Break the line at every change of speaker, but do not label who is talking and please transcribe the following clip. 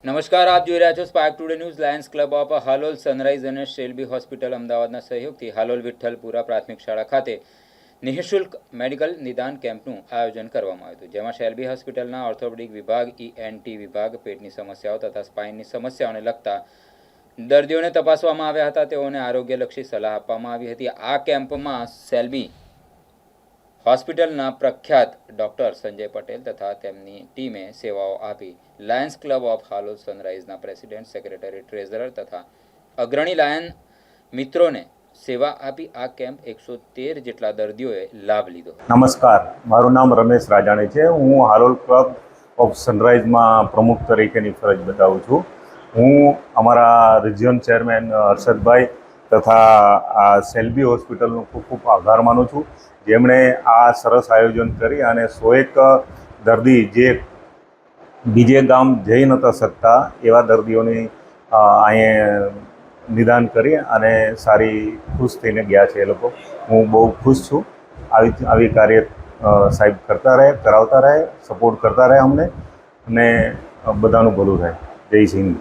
નમસ્કાર, આપ જોઈ રહ્યા છો spark today news. Lions Club of Halol, sunrise અને શેલ્બી હોસ્પિટલ અમદાવાદના સહયોગથી હાલોલ વિઠ્ઠલપુરા પ્રાથમિક શાળા ખાતે નિઃશુલ્ક મેડિકલ નિદાન કેમ્પનું આયોજન કરવામાં આવ્યું હતું, જેમાં શેલ્બી હોસ્પિટલના ઓર્થોપેડિક વિભાગ, ENT વિભાગ, પેટની સમસ્યાઓ તથા સ્પાઇનની સમસ્યાઓને લગતા દર્દીઓને તપાસવામાં આવ્યા હતા. તેઓને આરોગ્યલક્ષી સલાહ આપવામાં આવી હતી. આ કેમ્પમાં શેલ્બી હોસ્પિટલના પ્રખ્યાત ડૉક્ટર સંજય પટેલ તથા તેમની ટીમે સેવાઓ આપી. લાયન્સ ક્લબ ઓફ હાલોલ સનરાઈઝના પ્રેસિડેન્ટ, સેક્રેટરી, ટ્રેઝરર તથા અગ્રણી લાયન મિત્રોને સેવા આપી આ કેમ્પ 113 જેટલા દર્દીઓએ લાભ લીધો.
નમસ્કાર, મારું નામ રમેશ રાજાણી છે. હું હાલોલ ક્લબ ઓફ સનરાઈઝમાં પ્રમુખ તરીકેની ફરજ બજાવું છું. હું અમારા રિજિયન ચેરમેન હર્ષદભાઈ તથા આ શેલ્બી હોસ્પિટલનો ખૂબ ખૂબ આભાર માનું છું, જેમણે આ સરસ આયોજન કરી અને 101 દર્દી જે બીજે ગામ જઈ નહોતા શકતા એવા દર્દીઓની અહીંયા નિદાન કરી અને સારી ખુશ થઈને ગયા છે એ લોકો. હું બહુ ખુશ છું. આવી કાર્ય સાહેબ કરતા રહે, કરાવતા રહે, સપોર્ટ કરતા રહે અમને, અને બધાનું ભલું થાય. જય હિન્દ.